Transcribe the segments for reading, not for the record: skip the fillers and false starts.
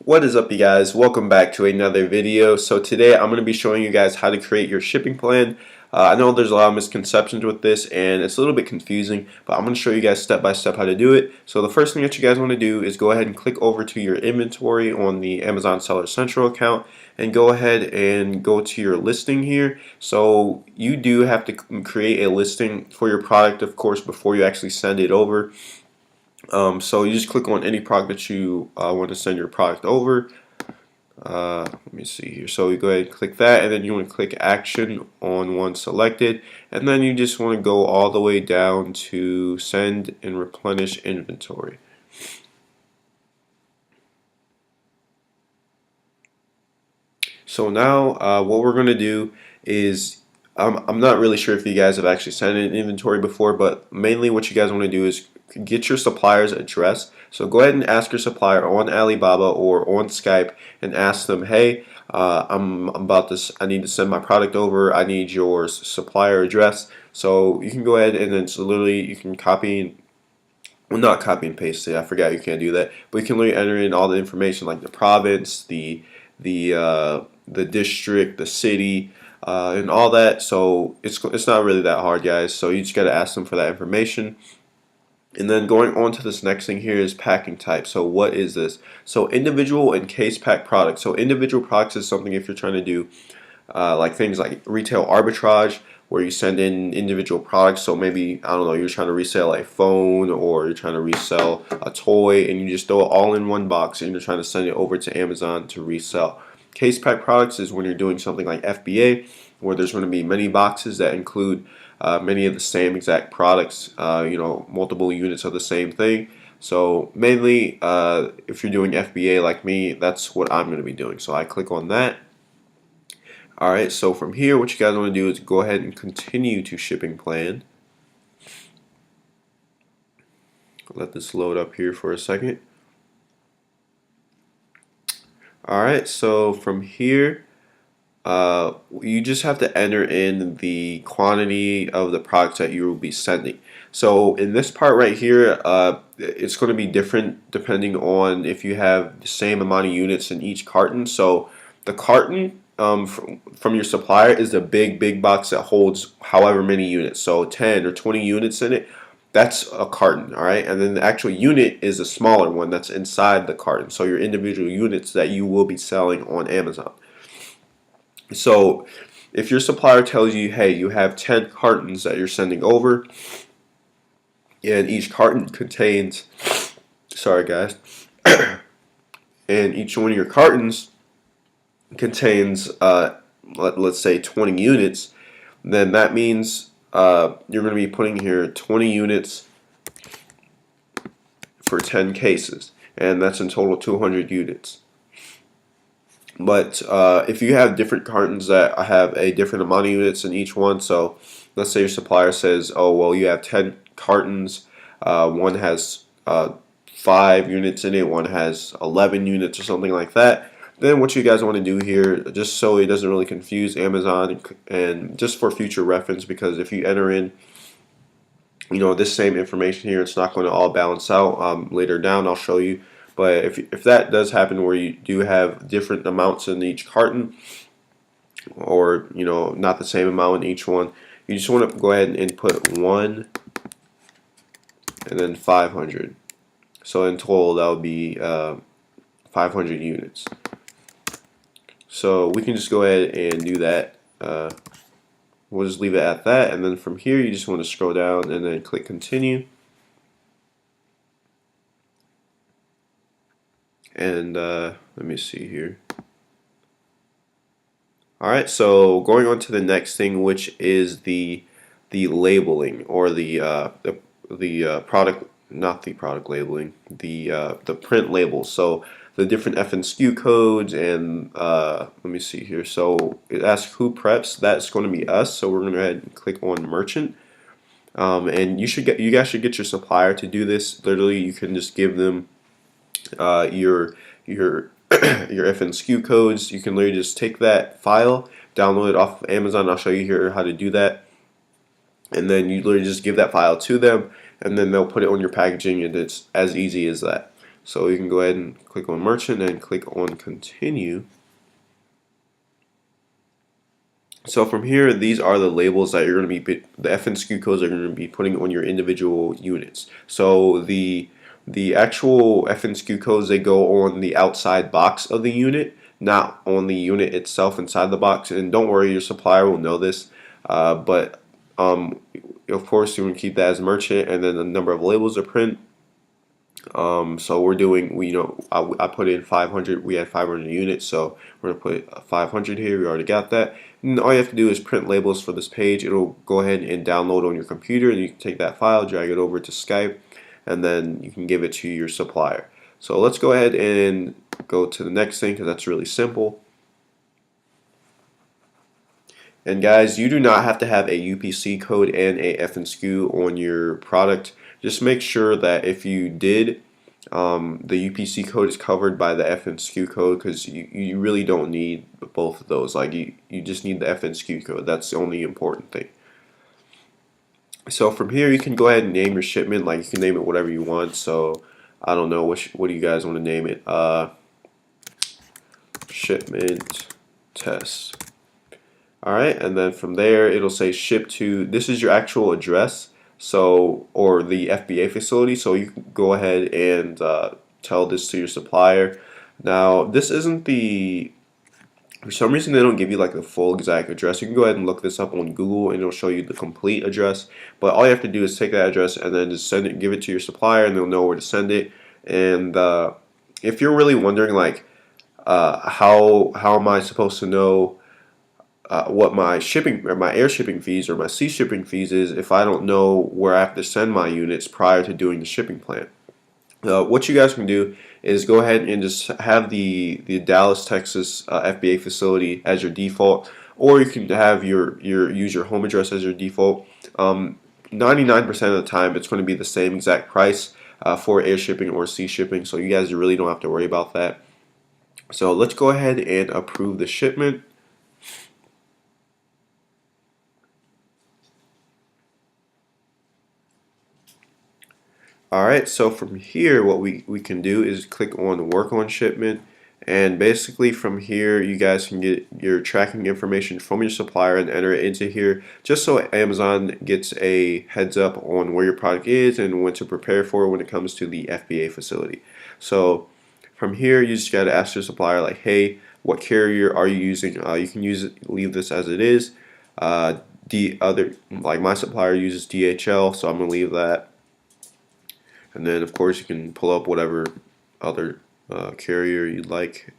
What is up, you guys? Welcome back to another video. So today I'm going to be showing you guys how to create your shipping plan. I know there's a lot of misconceptions with this and it's a little bit confusing, but I'm going to show you guys step by step how to do it. So the first thing that you guys want to do is go ahead and click over to your inventory on the Amazon Seller Central account and go ahead and go to your listing here. So you do have to create a listing for your product, of course, before you actually send it over. So you just click on any product that you want to send your product over. Let me see here. So you go ahead and click that, and then you want to click action on one selected, and then you just want to go all the way down to send and replenish inventory. So now what we're going to do is I'm not really sure if you guys have actually sent an inventory before, but mainly what you guys want to do is get your supplier's address. So go ahead and ask your supplier on Alibaba or on Skype and ask them, hey, I'm about this. I need to send my product over. I need your supplier address. So you can go ahead and then so literally you can copy. Well, not copy and paste it. I forgot you can't do that. But you can literally enter in all the information like the province, the district, the city, and all that. So it's not really that hard, guys. So you just got to ask them for that information. And then going on to this next thing here is packing type. So what is this? So individual and case pack products. So individual products is something if you're trying to do like things like retail arbitrage, where you send in individual products. So maybe, I don't know, you're trying to resell a phone or you're trying to resell a toy and you just throw it all in one box and you're trying to send it over to Amazon to resell. Case pack products is when you're doing something like FBA, where there's going to be many boxes that include many of the same exact products, multiple units of the same thing. So mainly, if you're doing FBA like me, that's what I'm going to be doing. So I click on that. Alright, so from here, what you guys want to do is go ahead and continue to shipping plan. Let this load up here for a second. Alright, so from here, you just have to enter in the quantity of the products that you will be sending. So in this part right here, it's going to be different depending on if you have the same amount of units in each carton. So the carton from your supplier is the big box that holds however many units. So 10 or 20 units in it. That's a carton, all right? And then the actual unit is a smaller one that's inside the carton. So your individual units that you will be selling on Amazon. So if your supplier tells you, hey, you have 10 cartons that you're sending over, and each carton contains, sorry guys, and each one of your cartons contains, let's say 20 units, then that means you're going to be putting here 20 units for 10 cases, and that's in total 200 units. But if you have different cartons that have a different amount of units in each one, so let's say your supplier says, oh, well, you have 10 cartons, one has 5 units in it, one has 11 units or something like that, then what you guys want to do here, just so it doesn't really confuse Amazon and just for future reference, because if you enter in this same information here, it's not going to all balance out. Later down I'll show you. But if that does happen where you do have different amounts in each carton, or not the same amount in each one, you just want to go ahead and input 1 and then 500. So in total that would be 500 units. So we can just go ahead and do that. We'll just leave it at that, and then from here you just want to scroll down and then click continue. And let me see here. Alright, so going on to the next thing, which is the labeling, or the product, not the product labeling, the print labels. So the different FNSKU codes, and let me see here. So it asks who preps. That's going to be us. So we're going to go ahead and click on merchant. And you guys should get your supplier to do this. Literally, you can just give them your your FNSKU codes. You can literally just take that file, download it off of Amazon. I'll show you here how to do that. And then you literally just give that file to them, and then they'll put it on your packaging, and it's as easy as that. So you can go ahead and click on merchant and click on continue. So from here, these are the labels that you're going to be, the FNSKU codes are going to be putting on your individual units. So the actual FNSKU codes, they go on the outside box of the unit, not on the unit itself inside the box. And don't worry, your supplier will know this. But of course, you want to keep that as merchant, and then the number of labels to print. So we're doing, I put in 500, we had 500 units, so we're going to put 500 here, we already got that. And all you have to do is print labels for this page. It'll go ahead and download on your computer, and you can take that file, drag it over to Skype, and then you can give it to your supplier. So let's go ahead and go to the next thing, because that's really simple. And guys, you do not have to have a UPC code and a FNSKU on your product. Just make sure that if you did, the UPC code is covered by the FNSKU code, because you really don't need both of those. Like you just need the FNSKU code. That's the only important thing. So from here, you can go ahead and name your shipment. Like you can name it whatever you want. So I don't know, what do you guys want to name it? Shipment test. Alright, and then from there it'll say ship to, this is your actual address, so, or the FBA facility, so you can go ahead and tell this to your supplier. Now this isn't the, for some reason they don't give you like the full exact address. You can go ahead and look this up on Google and it'll show you the complete address, but all you have to do is take that address and then just send it, give it to your supplier, and they'll know where to send it. And if you're really wondering like how am I supposed to know what my shipping, or my air shipping fees or my sea shipping fees is, if I don't know where I have to send my units prior to doing the shipping plan? What you guys can do is go ahead and just have the Dallas, Texas FBA facility as your default, or you can have use your home address as your default. 99% of the time, it's going to be the same exact price for air shipping or sea shipping, so you guys really don't have to worry about that. So let's go ahead and approve the shipment. Alright, so from here what we can do is click on work on shipment, and basically from here you guys can get your tracking information from your supplier and enter it into here, just so Amazon gets a heads up on where your product is and when to prepare for when it comes to the FBA facility. So from here you just got to ask your supplier like, hey, what carrier are you using? You can leave this as it is. Like my supplier uses DHL, so I'm going to leave that. And then of course you can pull up whatever other carrier you'd like.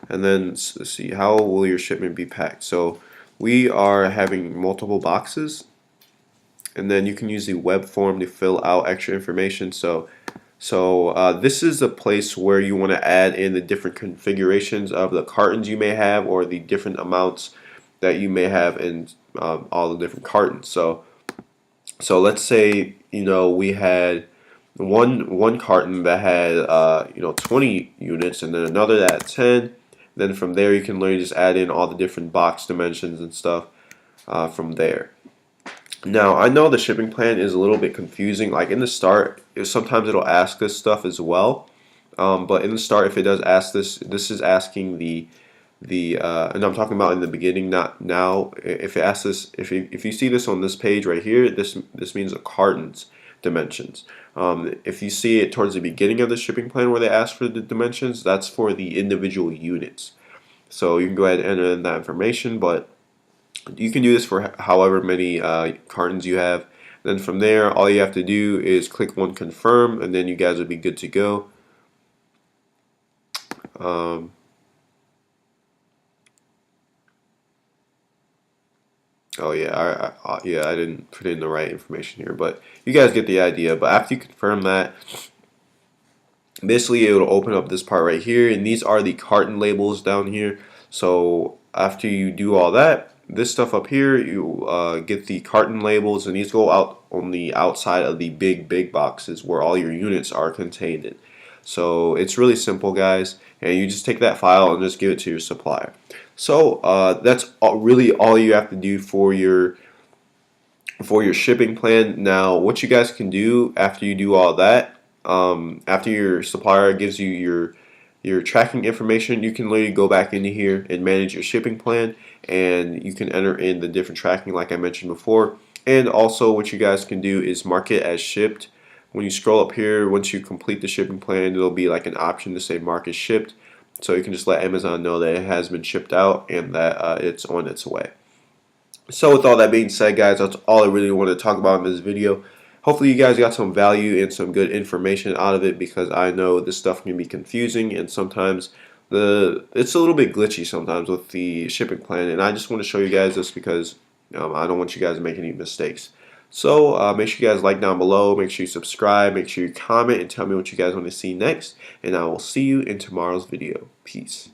And then let's see, how will your shipment be packed? So we are having multiple boxes, and then you can use the web form to fill out extra information. So this is a place where you want to add in the different configurations of the cartons you may have, or the different amounts that you may have in all the different cartons. So let's say we had one carton that had 20 units, and then another that had 10. Then from there you can literally just add in all the different box dimensions and stuff from there. Now I know the shipping plan is a little bit confusing. Like in the start, sometimes it'll ask this stuff as well, but in the start, if it does ask this is asking the and I'm talking about in the beginning, not now. If it asks this, if you see this on this page right here, this means the cartons dimensions. If you see it towards the beginning of the shipping plan where they ask for the dimensions, that's for the individual units. So you can go ahead and enter in that information, but you can do this for however many cartons you have. Then from there, all you have to do is click on confirm, and then you guys will be good to go. Oh yeah, I didn't put in the right information here, but you guys get the idea. But after you confirm that, basically it will open up this part right here, and these are the carton labels down here. So after you do all that, this stuff up here, you get the carton labels, and these go out on the outside of the big boxes where all your units are contained in. So it's really simple, guys, and you just take that file and just give it to your supplier. So that's really all you have to do for your shipping plan. Now what you guys can do after you do all that after your supplier gives you your tracking information, you can literally go back into here and manage your shipping plan, and you can enter in the different tracking like I mentioned before. And also what you guys can do is mark it as shipped. When you scroll up here, once you complete the shipping plan, it'll be like an option to say mark as shipped. So you can just let Amazon know that it has been shipped out and that it's on its way. So with all that being said, guys, that's all I really wanted to talk about in this video. Hopefully you guys got some value and some good information out of it, because I know this stuff can be confusing and sometimes it's a little bit glitchy sometimes with the shipping plan, and I just want to show you guys this because I don't want you guys to make any mistakes. So make sure you guys like down below, make sure you subscribe, make sure you comment and tell me what you guys want to see next, and I will see you in tomorrow's video. Peace.